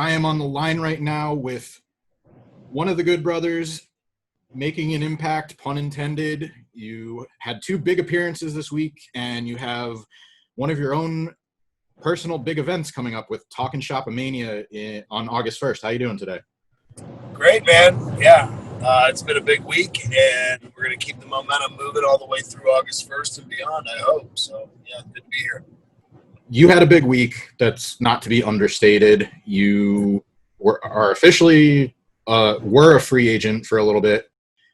I am on the line right now with one of the Good Brothers making an impact, pun intended. You had two big appearances this week, and you have one of your own personal big events coming up with Talking Shop A-Mania on August 1st. How you doing today? Great, man. Yeah, it's been a big week, and we're going to keep the momentum moving all the way through August 1st and beyond, I hope. So, yeah, good to be here. You had a big week. That's not to be understated. You were officially were a free agent for a little bit,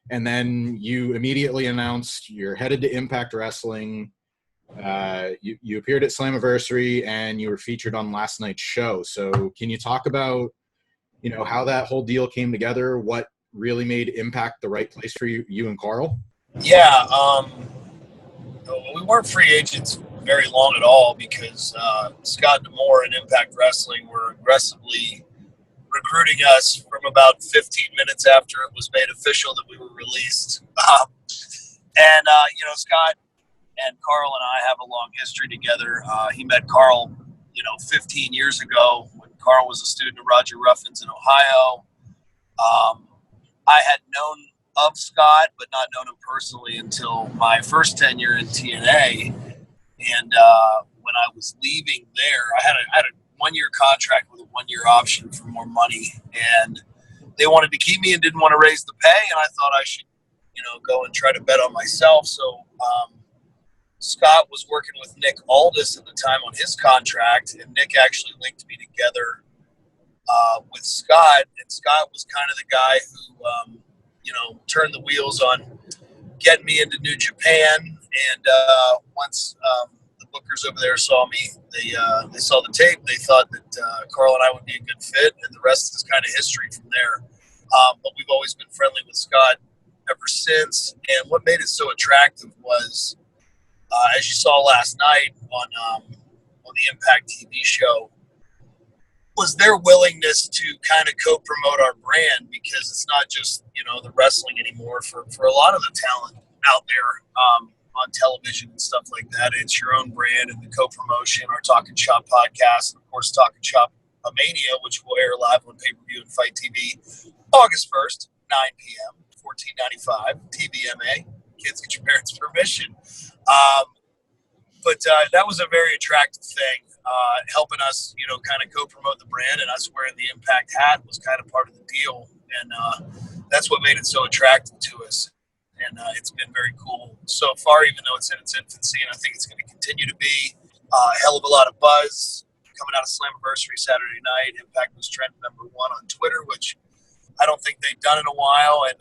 and then you immediately announced you're headed to Impact Wrestling. You appeared at Slammiversary, and you were featured on last night's show. So can you talk about, how that whole deal came together, what really made Impact the right place for you and Carl? Yeah, we weren't free agents very long at all because Scott D'Amore and Impact Wrestling were aggressively recruiting us from about 15 minutes after it was made official that we were released. Scott and Carl and I have a long history together. He met Carl, 15 years ago when Carl was a student of Roger Ruffin's in Ohio. I had known of Scott, but not known him personally until my first tenure in TNA. And when I was leaving there, I had a one-year contract with a one-year option for more money. And they wanted to keep me and didn't want to raise the pay. And I thought I should, go and try to bet on myself. So Scott was working with Nick Aldis at the time on his contract. And Nick actually linked me together with Scott. And Scott was kind of the guy who, turned the wheels on getting me into New Japan. And once the bookers over there saw me, they saw the tape. They thought that Carl and I would be a good fit, and the rest is kind of history from there. But we've always been friendly with Scott ever since. And what made it so attractive was, as you saw last night on the Impact TV show, was their willingness to kind of co-promote our brand, because it's not just, the wrestling anymore for a lot of the talent out there on television and stuff like that. It's your own brand and the co-promotion, our Talking Shop podcast, and of course Talking Shop A-Mania, which will air live on pay-per-view and Fight TV August 1st, 9 p.m., $14.95, TVMA. Kids, get your parents' permission. But that was a very attractive thing, helping us, kind of co-promote the brand, and us wearing the Impact hat was kind of part of the deal. And that's what made it so attractive to us. And it's been very cool so far, even though it's in its infancy, and I think it's going to continue to be a hell of a lot of buzz coming out of Slammiversary Saturday night. Impact was trend number 1 on Twitter, which I don't think they've done in a while. And,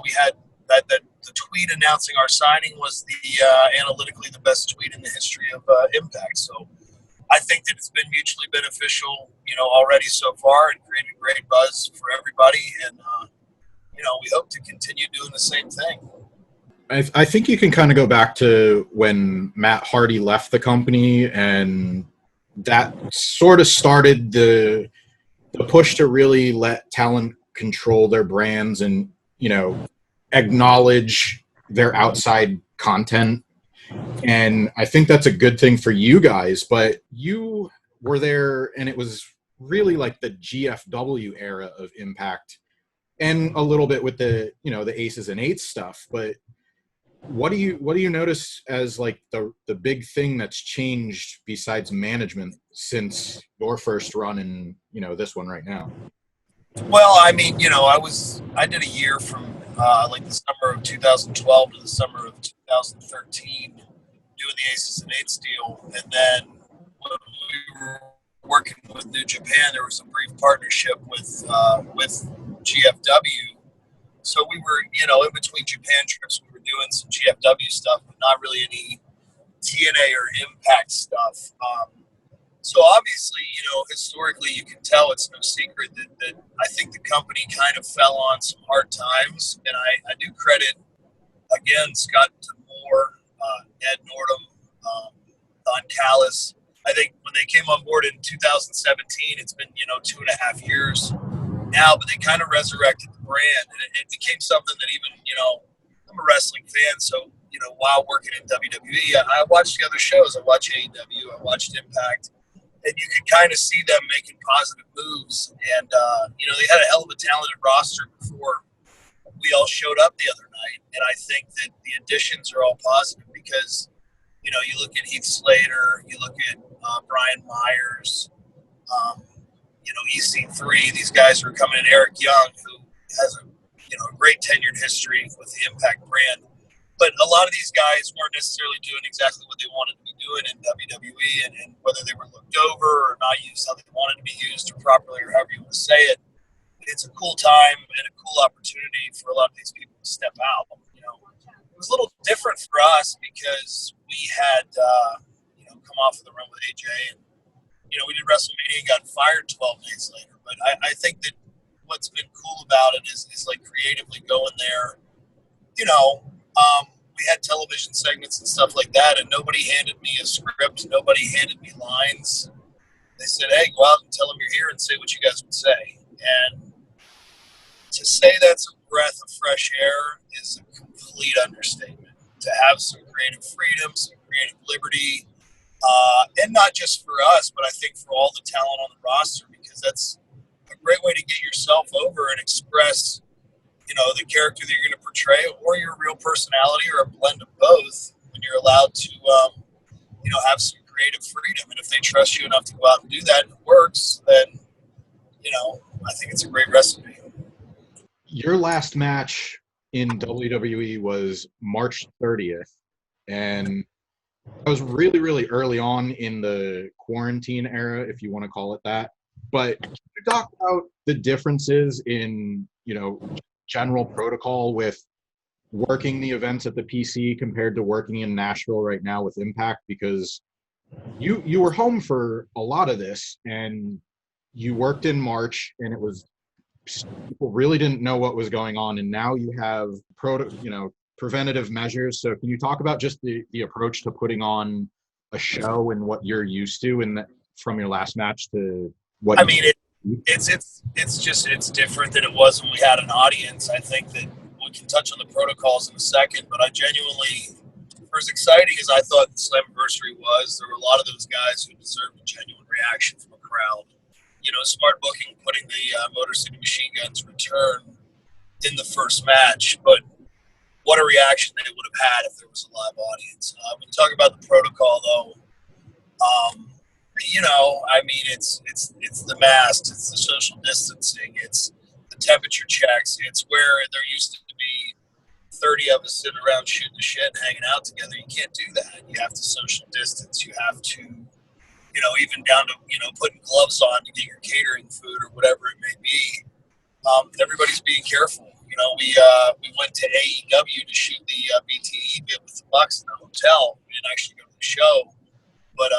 we had the tweet announcing our signing was the analytically the best tweet in the history of Impact. So I think that it's been mutually beneficial, already so far, and created great buzz for everybody. And, we hope to continue doing the same thing. I think you can kind of go back to when Matt Hardy left the company, and that sort of started the push to really let talent control their brands and, acknowledge their outside content. And I think that's a good thing for you guys, but you were there, and it was really like the GFW era of Impact, and a little bit with the, the Aces and Eights stuff. But what do you notice as like the big thing that's changed besides management since your first run and, this one right now? Well, I mean, I did a year from like the summer of 2012 to the summer of 2013 doing the Aces and Eights deal. And then when we were working with New Japan, there was a brief partnership with GFW. So we were, in between Japan trips, we were doing some GFW stuff, but not really any TNA or Impact stuff. So obviously, historically, you can tell it's no secret that I think the company kind of fell on some hard times. And I do credit, again, Scott D'Amore, Ed Nordum, Don Callis. I think when they came on board in 2017, it's been, 2.5 years now, but they kind of resurrected the brand. And it became something that even, I'm a wrestling fan, so, while working in WWE, I watched the other shows. I watched AEW, I watched Impact. and you could kind of see them making positive moves. And they had a hell of a talented roster before we all showed up the other night. And I think that the additions are all positive because you look at Heath Slater, you look at Brian Myers, um, EC3. These guys are coming in. Eric Young, who has a great tenured history with the Impact brand. But a lot of these guys weren't necessarily doing exactly what they wanted to be doing in WWE, and whether they were looked over or not used how they wanted to be used or properly or however you want to say it. It's a cool time and a cool opportunity for a lot of these people to step out. It was a little different for us because we had come off of the run with AJ, and we did WrestleMania and got fired 12 days later. But I think that what's been cool about it is like creatively going there. We had television segments and stuff like that, and nobody handed me a script. Nobody handed me lines. They said, hey, go out and tell them you're here and say what you guys would say. And to say that's a breath of fresh air is a complete understatement. To have some creative freedom, some creative liberty, and not just for us, but I think for all the talent on the roster, because that's a great way to get yourself over and express the character that you're going to portray or your real personality or a blend of both when you're allowed to, have some creative freedom. And if they trust you enough to go out and do that and it works, then, I think it's a great recipe. Your last match in WWE was March 30th, and I was really, really early on in the quarantine era, if you want to call it that. But can you talk about the differences in, general protocol with working the events at the PC compared to working in Nashville right now with Impact? Because you were home for a lot of this, and you worked in March, and it was people really didn't know what was going on, and now you have preventative measures. So can you talk about just the approach to putting on a show and what you're used to, and from your last match to what? I mean, it's different than it was when we had an audience. I think that we can touch on the protocols in a second, but I genuinely, for as exciting as I thought the Slammiversary was, there were a lot of those guys who deserved a genuine reaction from a crowd. Smart booking, putting the Motor City Machine Guns return in the first match, but what a reaction they would have had if there was a live audience. When you talk about the protocol, though, it's the masks, it's the social distancing, it's the temperature checks, it's where there used to be 30 of us sitting around shooting the shit and hanging out together. You can't do that. You have to social distance. You have to, even down to, putting gloves on to get your catering food or whatever it may be. Everybody's being careful. We went to AEW to shoot the BTE bit with the Bucks in the hotel. We didn't actually go to the show. But,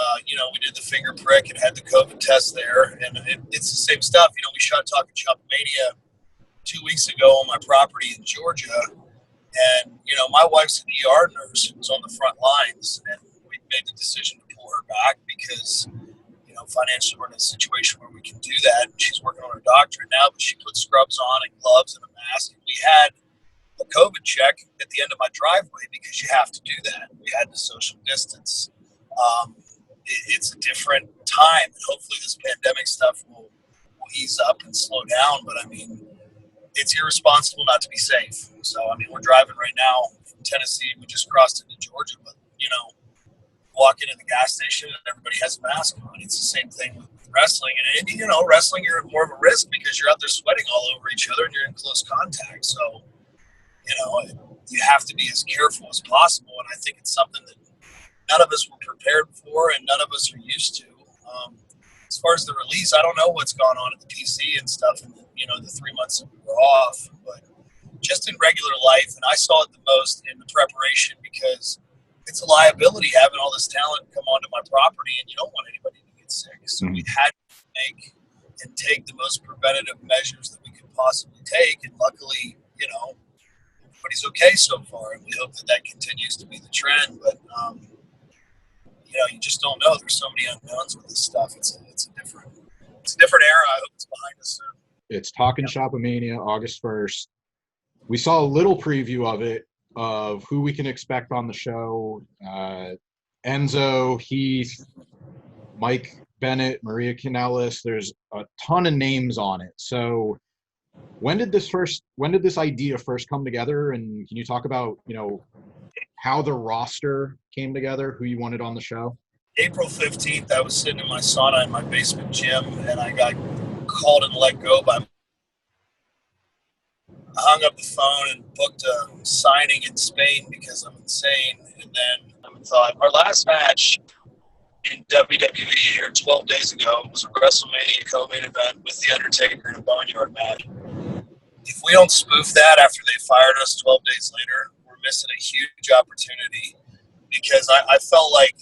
we did the finger prick and had the COVID test there. And it's the same stuff. We shot Talking Shop Mania 2 weeks ago on my property in Georgia. And, my wife's an ER nurse who was on the front lines. And we made the decision to pull her back because, financially we're in a situation where we can do that. And she's working on her doctorate now, but she put scrubs on and gloves and a mask. And we had a COVID check at the end of my driveway because you have to do that. We had to social distance. It's a different time, and hopefully this pandemic stuff will ease up and slow down. But I mean, it's irresponsible not to be safe. So I mean, we're driving right now from Tennessee. We just crossed into Georgia, but walk into the gas station and everybody has a mask on. It's the same thing with wrestling, and wrestling you're at more of a risk because you're out there sweating all over each other and you're in close contact. So you have to be as careful as possible, and I think it's something that none of us were prepared for and none of us are used to. As far as the release, I don't know what's gone on at the PC and stuff in the 3 months that we were off, but just in regular life, and I saw it the most in the preparation because it's a liability having all this talent come onto my property, and you don't want anybody to get sick. So we had to make and take the most preventative measures that we could possibly take, and luckily, everybody's okay so far, and we hope that continues to be the trend. But you just don't know. There's so many unknowns with this stuff. It's a different era. I hope it's behind us soon. It's Talking Shop A-Mania, August 1st. We saw a little preview of it, of who we can expect on the show. Enzo, Heath, Mike Bennett, Maria Kanellis. There's a ton of names on it. So when did this idea first come together? And can you talk about, how the roster came together, who you wanted on the show? April 15th, I was sitting in my sauna in my basement gym, and I got called and let go by. I hung up the phone and booked a signing in Spain because I'm insane. And then I thought, our last match in WWE here 12 days ago was a WrestleMania co-main event with The Undertaker in a Boneyard match. If we don't spoof that after they fired us 12 days later, we're missing a huge opportunity, because I felt like,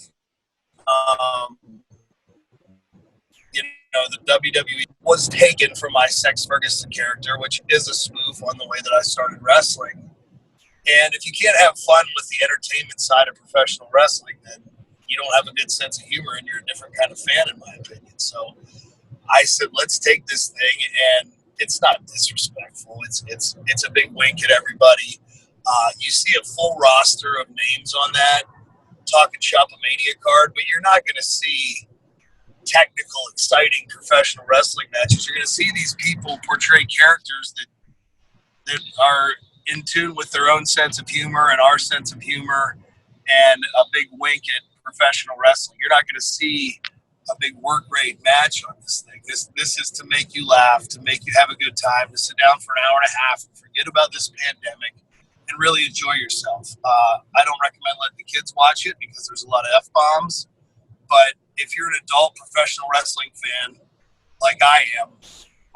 the WWE was taken from my Sex Ferguson character, which is a spoof on the way that I started wrestling. And if you can't have fun with the entertainment side of professional wrestling, then you don't have a good sense of humor, and you're a different kind of fan, in my opinion. So I said, let's take this thing, and it's not disrespectful. It's a big wink at everybody. You see a full roster of names on that Talking Shop A-Mania card, but you're not going to see technical, exciting professional wrestling matches. You're going to see these people portray characters that are in tune with their own sense of humor and our sense of humor, and a big wink at professional wrestling. You're not going to see a big work rate match on this thing. This is to make you laugh, to make you have a good time, to sit down for an hour and a half and forget about this pandemic and really enjoy yourself. I don't recommend letting the kids watch it because there's a lot of F-bombs, but if you're an adult professional wrestling fan like I am,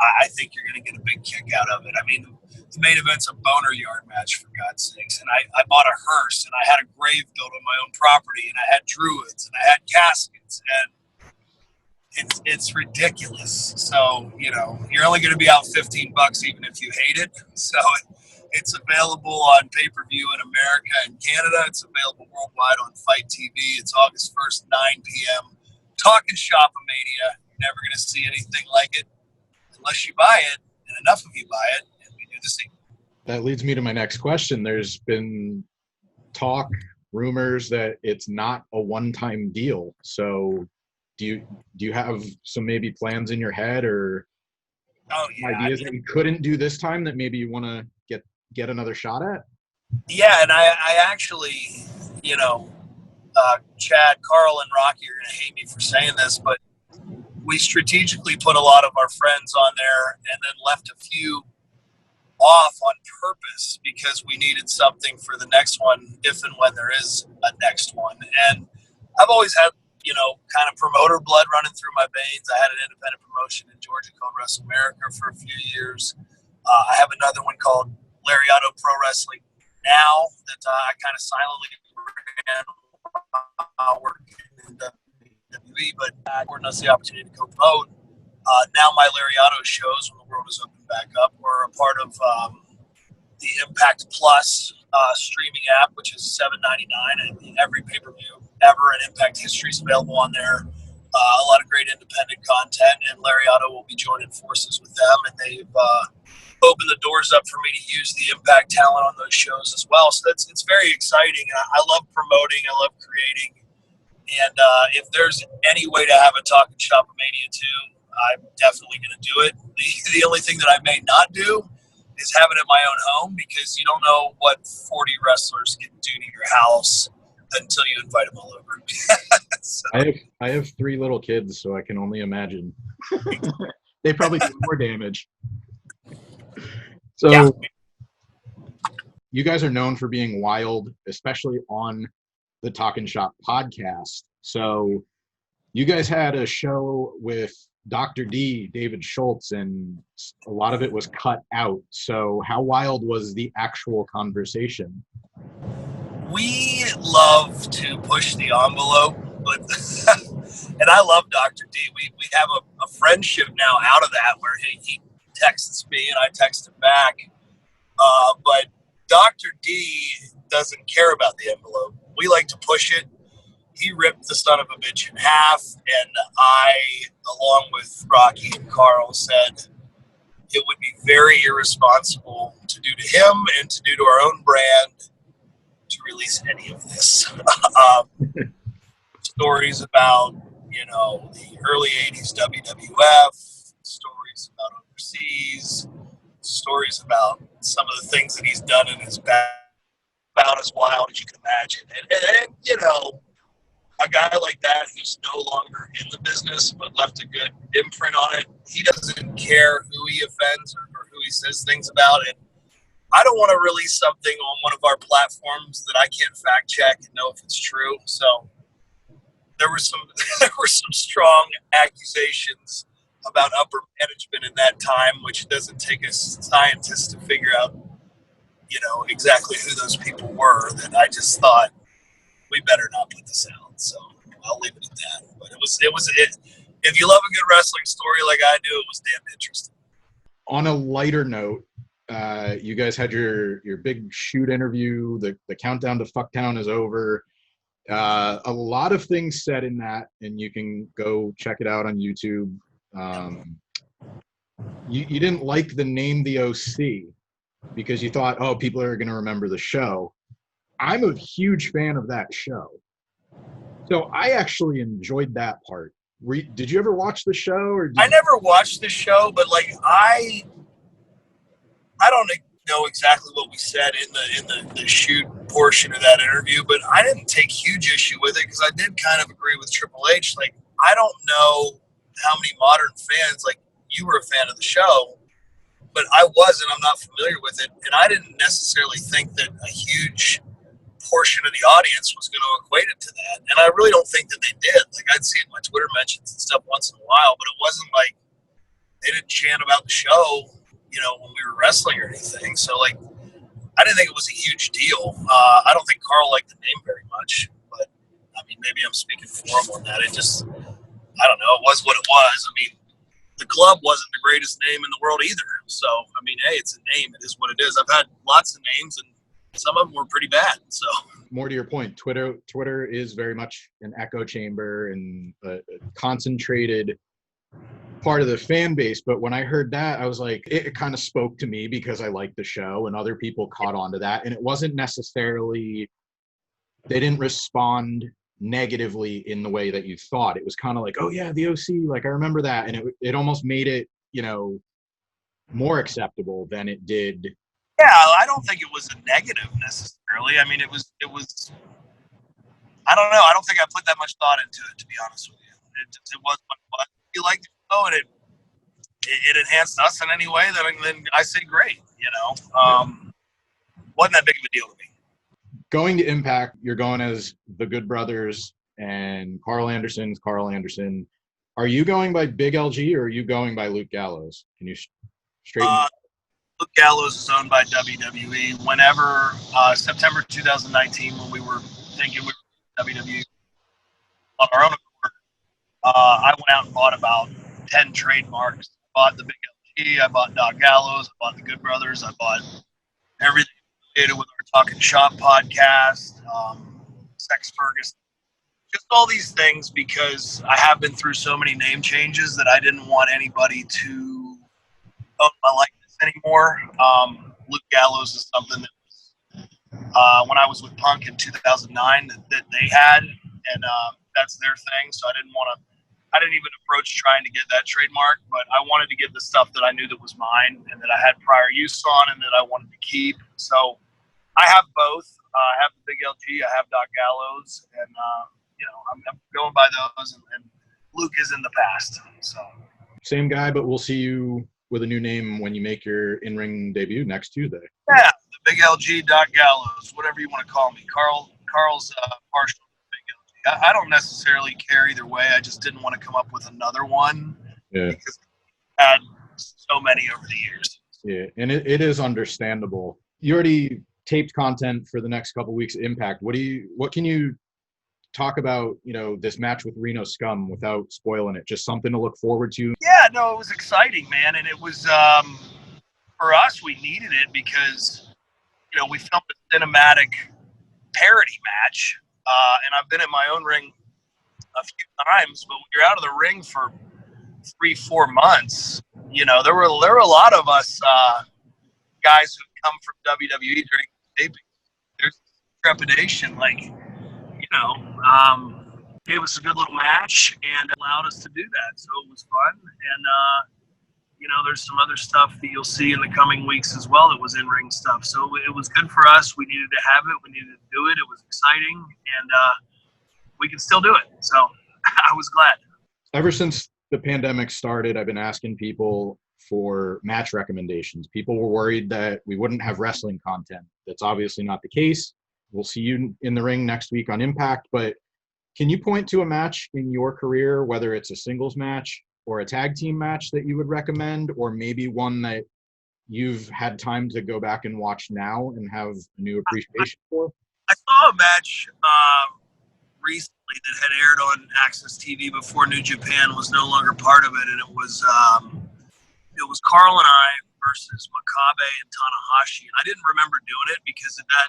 I think you're going to get a big kick out of it. I mean, the main event's a boner yard match, for God's sakes. And I bought a hearse, and I had a grave built on my own property, and I had druids, and I had caskets, and it's ridiculous. So, you're only going to be out $15 even if you hate it. So it's available on pay-per-view in America and Canada. It's available worldwide on Fight TV. It's August 1st, 9 p.m. Talking Shop A-Mania. You're never going to see anything like it unless you buy it, and enough of you buy it, and we do the sequel. That leads me to my next question. There's been talk, rumors that it's not a one-time deal. So do you have some maybe plans in your head, or ideas that you couldn't do this time that maybe you want to get another shot at? Yeah, and I actually, Chad, Carl, and Rocky are going to hate me for saying this, but we strategically put a lot of our friends on there and then left a few off on purpose because we needed something for the next one, if and when there is a next one. And I've always had, kind of promoter blood running through my veins. I had an independent promotion in Georgia called WrestleAmerica for a few years. I have another one called Lariato Pro Wrestling now that I kind of silently ran working in WWE, but affording us the opportunity to co-promote. Now my Lariato shows, when the world is open back up, were a part of the Impact Plus streaming app, which is $7.99, and every pay-per-view ever in Impact history is available on there. A lot of great independent content, and Lariato will be joining forces with them, and they've opened the doors up for me to use the Impact talent on those shows as well. So it's very exciting, and I love promoting, I love creating, and if there's any way to have a Talking Shop A-Mania 2, I'm definitely going to do it. The only thing that I may not do is have it at my own home, because you don't know what 40 wrestlers can do to your house until you invite them all over. So. I have 3 little kids, so I can only imagine. They probably do more damage. So yeah. You guys are known for being wild, especially on the Talkin' Shop podcast. So you guys had a show with Dr. D, David Schultz, and a lot of it was cut out. So how wild was the actual conversation? We love to push the envelope, but and I love Dr. D. We have a friendship now out of that, where he texts me and I text him back. But Dr. D doesn't care about the envelope. We like to push it. He ripped the son of a bitch in half, and I, along with Rocky and Carl, said it would be very irresponsible to do to him and to do to our own brand to release any of this. Stories about, the early 80s WWF, stories about overseas, stories about some of the things that he's done in his back, about as wild as you can imagine. And a guy like that who's no longer in the business but left a good imprint on it, he doesn't care who he offends or who he says things about. And I don't want to release something on one of our platforms that I can't fact check and know if it's true. So there were some there were some strong accusations about upper management in that time, which doesn't take a scientist to figure out, exactly who those people were. That I just thought we better not put this out. So I'll leave it at that. But it. If you love a good wrestling story like I do, it was damn interesting. On a lighter note, you guys had your big shoot interview. The countdown to Fucktown is over. A lot of things said in that, and you can go check it out on YouTube. You didn't like the name The OC because you thought, oh, people are going to remember the show. I'm a huge fan of that show. So I actually enjoyed that part. Did you ever watch the show? I never watched the show, but I don't know exactly what we said in the shoot portion of that interview, but I didn't take huge issue with it because I did kind of agree with Triple H. Like, I don't know how many modern fans, like you were a fan of the show, but I wasn't. I'm not familiar with it, and I didn't necessarily think that a huge portion of the audience was going to equate it to that, and I really don't think that they did. Like, I'd see it in my Twitter mentions and stuff once in a while, but it wasn't like they didn't chant about the show, when we were wrestling or anything. So, like, I didn't think it was a huge deal. I don't think Carl liked the name very much, but I mean, maybe I'm speaking for him on that. I don't know. It was what it was. I mean, the club wasn't the greatest name in the world either. So, I mean, hey, it's a name. It is what it is. I've had lots of names, and some of them were pretty bad. So, more to your point, Twitter is very much an echo chamber and a concentrated part of the fan base. But when I heard that, I was like, it kind of spoke to me because I liked the show, and other people caught on to that. And it wasn't necessarily, they didn't respond negatively in the way that you thought. It was kind of like, oh yeah, the OC, like I remember that. And it almost made it, more acceptable than it did. Yeah, I don't think it was a negative necessarily. I mean, it was, I don't know. I don't think I put that much thought into it, to be honest with you. It was what it was. If you liked the show and it enhanced us in any way, then I say great, Wasn't that big of a deal to me. Going to Impact, you're going as the Good Brothers, and Carl Anderson's Carl Anderson. Are you going by Big LG, or are you going by Luke Gallows? Can you straighten Luke Gallows is owned by WWE. Whenever September 2019, when we were thinking we were WWE on our own accord, I went out and bought about 10 trademarks. I bought the Big LG, I bought Doc Gallows, I bought the Good Brothers, I bought everything associated with our Talking Shop podcast, Sex Ferguson, just all these things, because I have been through so many name changes that I didn't want anybody to own my likeness anymore. Luke Gallows is something that was, when I was with Punk in 2009 that they had, and that's their thing. So I didn't even approach trying to get that trademark, but I wanted to get the stuff that I knew that was mine and that I had prior use on and that I wanted to keep. So I have both. I have the Big LG, I have Doc Gallows, and I'm going by those, and Luke is in the past. So same guy, but we'll see you with a new name when you make your in-ring debut next Tuesday. Yeah, the Big LG, Doc Gallows, whatever you want to call me. Carl's partial to the Big LG. I don't necessarily care either way. I just didn't want to come up with another one because I had so many over the years. Yeah, and it is understandable. You already taped content for the next couple weeks. Impact. What can you talk about? This match with Reno Scum without spoiling it. Just something to look forward to. Yeah, no, it was exciting, man, and it was for us. We needed it because we filmed a cinematic parody match, and I've been in my own ring a few times, but when you're out of the ring for 3-4 months, there were a lot of us guys who come from WWE during taping. There's trepidation, gave us a good little match and allowed us to do that. So it was fun. And, there's some other stuff that you'll see in the coming weeks as well that was in-ring stuff. So it was good for us. We needed to have it. We needed to do it. It was exciting. And we can still do it. So I was glad. Ever since the pandemic started, I've been asking people for match recommendations. People were worried that we wouldn't have wrestling content. That's obviously not the case. We'll see you in the ring next week on Impact, but can you point to a match in your career, whether it's a singles match or a tag team match, that you would recommend, or maybe one that you've had time to go back and watch now and have a new appreciation for? I saw a match recently that had aired on Access TV before New Japan was no longer part of it, and it was Carl and I versus Makabe and Tanahashi. And I didn't remember doing it because of that.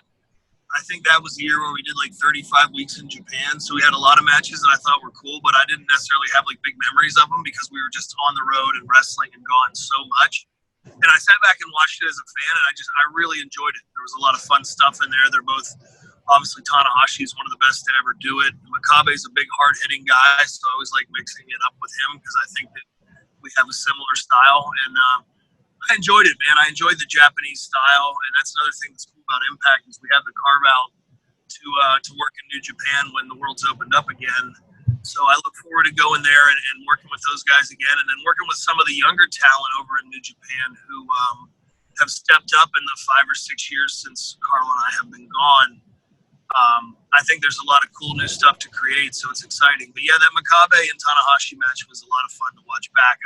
I think that was the year where we did like 35 weeks in Japan. So we had a lot of matches that I thought were cool, but I didn't necessarily have like big memories of them because we were just on the road and wrestling and gone so much. And I sat back and watched it as a fan, and I really enjoyed it. There was a lot of fun stuff in there. They're both, obviously Tanahashi is one of the best to ever do it. Makabe is a big, hard-hitting guy, so I always like mixing it up with him because I think that we have a similar style. And I enjoyed it, man. I enjoyed the Japanese style, and that's another thing that's cool about Impact is we have the carve-out to work in New Japan when the world's opened up again. So I look forward to going there and working with those guys again, and then working with some of the younger talent over in New Japan who have stepped up in the 5 or 6 years since Carl and I have been gone. I think there's a lot of cool new stuff to create, so it's exciting. But yeah, that Makabe and Tanahashi match was a lot of fun to watch back.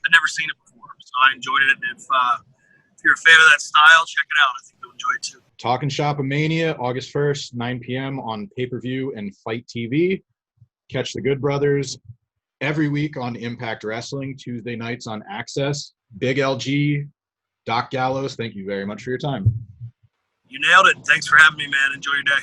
I'd never seen it before, so I enjoyed it. And if you're a fan of that style, check it out. I think you'll enjoy it too. Talking Shop A-Mania, August 1st, 9 p.m. on pay-per-view and Fight TV. Catch the Good Brothers every week on Impact Wrestling, Tuesday nights on Access. Big LG, Doc Gallows, thank you very much for your time. You nailed it. Thanks for having me, man. Enjoy your day.